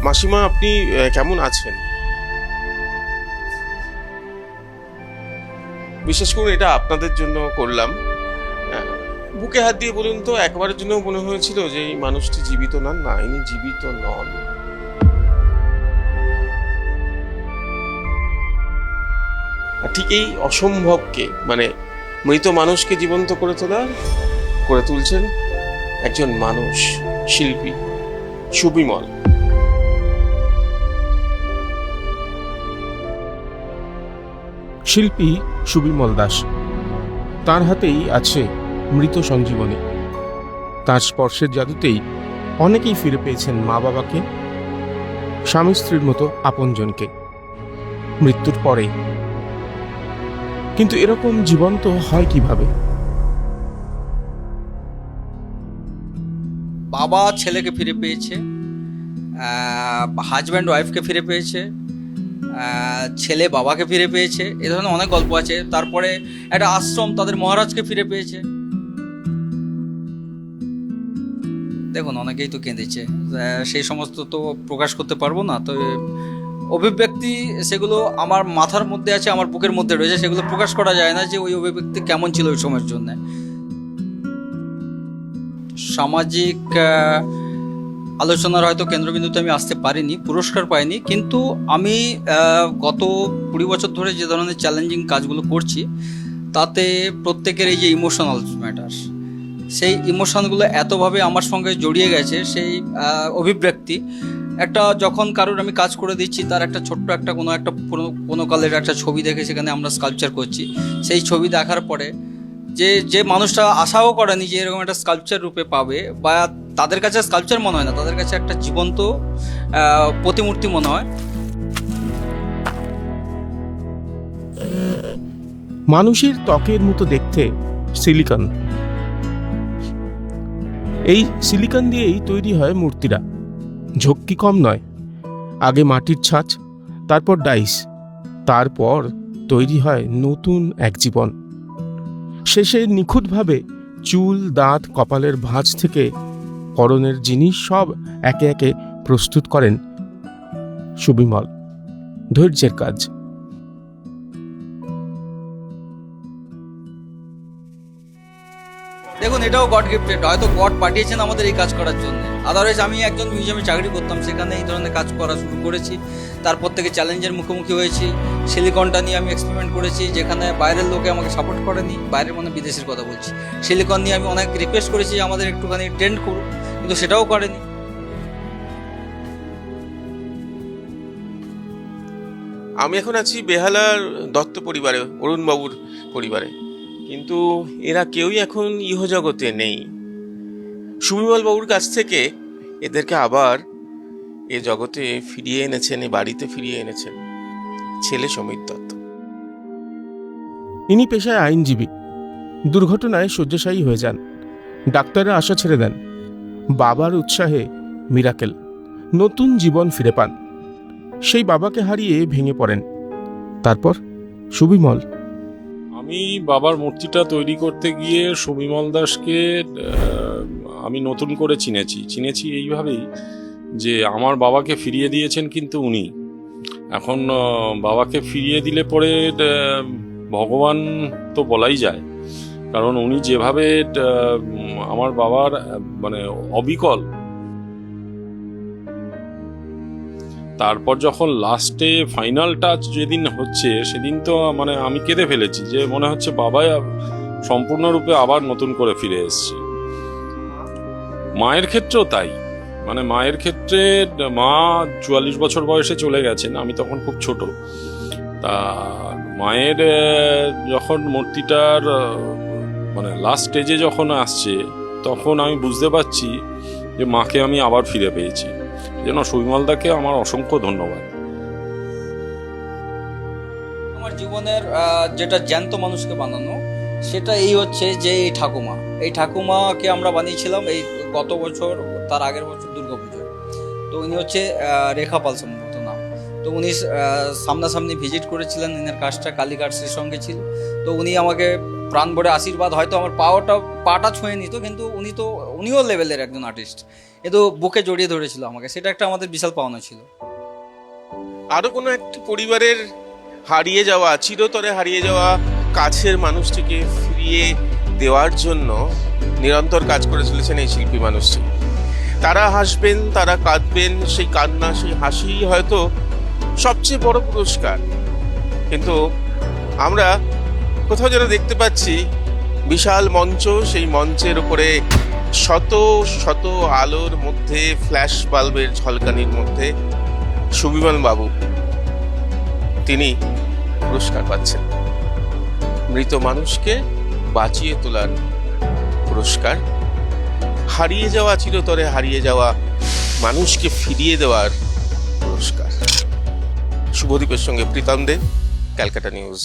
মাসিমা, আপনি কেমন আছেন? বিশেষ করে এটা আপনাদের জন্য করলাম। বুকে হাত দিয়ে বলুন তো, একবারের জন্য মনে হয়েছিল যে এই মানুষটি জীবিত নন? না, ইনি জীবিত নন। আর ঠিক এই অসম্ভবকে, মানে মৃত মানুষকে জীবন্ত করে তুলছেন একজন মানুষ, শিল্পী সুবিমল। শিল্পী সুবিমল দাস, তার হাতেই আছে মৃত সঞ্জীবনী। তার স্পর্শের জাদুতেই অনেকেই ফিরে পেয়েছেন মা বাবাকে, স্বামী স্ত্রীর মতো আপনজনকে মৃত্যুর পরে। কিন্তু এরকম জীবন্ত হয় কিভাবে? বাবা ছেলেকে ফিরে পেয়েছে, হাজব্যান্ড ওয়াইফকে ফিরে পেয়েছে, ছেলে বাবাকে ফিরে পেয়েছে, এ ধরনের অনেক গল্প আছে। তারপরে একটা আশ্রম তাদের মহারাজকে ফিরে পেয়েছে। দেখুন, অনেকেই তো কেঁদেছে, সেই সমস্ত তো প্রকাশ করতে পারবো না। তো অভিব্যক্তি সেগুলো আমার মাথার মধ্যে আছে, আমার বুকের মধ্যে রয়েছে, সেগুলো প্রকাশ করা যায় না যে ওই অভিব্যক্তি কেমন ছিল ওই সময়ের জন্য। সামাজিক আলোচনার হয়তো কেন্দ্রবিন্দুতে আমি আসতে পারিনি, পুরস্কার পাইনি, কিন্তু আমি গত 20 বছর ধরে যে ধরনের চ্যালেঞ্জিং কাজগুলো করছি, তাতে প্রত্যেকের এই যে ইমোশনাল ম্যাটার, সেই ইমোশনগুলো এতভাবে আমার সঙ্গে জড়িয়ে গেছে। সেই অভিব্যক্তি একটা, যখন কারোর আমি কাজ করে দিচ্ছি, তার একটা ছোট্ট একটা কোনো কালের একটা ছবি দেখে সেখানে আমরা স্কাল্পচার করছি, সেই ছবি দেখার পরে যে মানুষটা আশাও করেনি যে এরকম একটা স্কাল্পচার রূপে পাবে, বা তাদের কাছে স্কাল্পচার মনে হয় না, তাদের কাছে একটা জীবন্ত প্রতিমূর্তি মনে হয়। মানুষের ত্বকের মতো দেখতে সিলিকন, এই সিলিকন দিয়েই তৈরি হয় মূর্তিরা। ঝক্কি কম নয়, আগে মাটির ছাঁচ, তারপর ডাইস, তারপর তৈরি হয় নতুন এক জীবন। শেষে নিখুঁতভাবে চুল, দাঁত, কপালের ভাঁজ থেকে পরনের জিনিস সব একে একে প্রস্তুত করেন সুবিমল। ধৈর্যের কাজ। দেখুন, এটাও গড গিফটেড, হয়তো গড পাঠিয়েছেন আমাদের এই কাজ করার জন্য। আদারওয়াইজ আমি একজন মিউজিয়ামে চাকরি করতাম, সেখানে এই ধরনের কাজ করা শুরু করেছি। তারপর থেকে চ্যালেঞ্জের মুখোমুখি হয়েছি। সিলিকনটা নিয়ে আমি এক্সপেরিমেন্ট করেছি, যেখানে বাইরের লোকে আমাকে সাপোর্ট করেনি, বাইরের মানে বিদেশের কথা বলছি। সিলিকন নিয়ে আমি অনেক রিকোয়েস্ট করেছি আমাদের একটুখানি ট্রেন্ড করুন, কিন্তু সেটাও করেনি। আমি এখন আছি বেহালার দত্ত পরিবারে, অরুণবাবুর পরিবারে, কিন্তু এরা কেউই এখন ইহজগতে নেই। সুবিমল বাবুর কাছ থেকে এদেরকে আবার এ জগতে ফিরিয়ে এনেছেন, এ বাড়িতে ফিরিয়ে এনেছেন ছেলে সমীর দত্ত। ইনি পেশায় আইনজীবী। দুর্ঘটনায় শয্যাশায়ী হয়ে যান, ডাক্তাররা আশা ছেড়ে দেন। বাবার উৎসাহে মিরাকেল, নতুন জীবন ফিরে পান। সেই বাবাকে হারিয়ে ভেঙে পড়েন। তারপর সুবিমল। আমি বাবার মূর্তিটা তৈরি করতে গিয়ে সুবিমল দাসকে আমি নতুন করে চিনেছি এইভাবেই যে আমার বাবাকে ফিরিয়ে দিয়েছেন কিন্তু উনি। এখন বাবাকে ফিরিয়ে দিলে পরে ভগবান তো বলাই যায়, কারণ উনি যেভাবে আমার বাবার মানে অবিকল। তারপর যখন লাস্টে ফাইনাল টাচ যেদিন হচ্ছে, সেদিন তো মানে আমি কেঁদে ফেলেছি, যে মনে হচ্ছে বাবা সম্পূর্ণরূপে আবার নতুন করে ফিরে এসছে। মায়ের ক্ষেত্রেও তাই, মানে মায়ের ক্ষেত্রে মা 44 বছর বয়সে চলে গেছেন, আমি তখন খুব ছোট। তা মায়ের যখন মূর্তিটার মানে লাস্ট স্টেজে যখন আসছে, তখন আমি বুঝতে পারছি যে মাকে আমি আবার ফিরে পেয়েছি। যেন সুবিমলদাকে আমার অসংখ্য ধন্যবাদ। আমার জীবনের যেটা জ্যান্ত মানুষকে বানানো, সেটা এই হচ্ছে যে এই ঠাকুমাকে আমরা বানিয়েছিলাম এই গত বছর, তার আগের বছর দুর্গাপুজোয়। তো উনি হচ্ছে রেখা পাল সম্ভবত নাম। তো উনি সামনাসামনি ভিজিট করেছিলেন, এনার কাজটা কালীঘাটের সঙ্গে ছিল। তো উনি আমাকে প্রাণ ভরে আশীর্বাদ, হয়তো আমার পাটা ছুঁয়ে নিত, কিন্তু উনিও লেভেলের একজন আর্টিস্ট। এ তো বুকে জড়িয়ে ধরেছিল আমাকে, সেটা একটা আমাদের বিশাল পাওনা ছিল। আরো কোনো একটি পরিবারের হারিয়ে যাওয়া, চিরতরে হারিয়ে যাওয়া কাছের মানুষটিকে ফিরিয়ে দেওয়ার জন্য নিরন্তর কাজ করে চলেছেন এই শিল্পী মানুষটি। তারা হাসবেন, তারা কাঁদবেন, সেই কান্না সেই হাসি হয়তো সবচেয়ে বড় পুরস্কার। কিন্তু আমরা কোথাও যেন দেখতে পাচ্ছি বিশাল মঞ্চ, সেই মঞ্চের উপরে শত শত আলোর মধ্যে, ফ্ল্যাশ বাল্বের ঝলকানির মধ্যে সুবিমল বাবু তিনি পুরস্কার পাচ্ছেন। মৃত মানুষকে বাঁচিয়ে তোলার পুরস্কার, হারিয়ে যাওয়া, চিরতরে হারিয়ে যাওয়া মানুষকে ফিরিয়ে দেওয়ার পুরস্কার। শুভদীপের সঙ্গে প্রীতম দে, ক্যালকাটা নিউজ।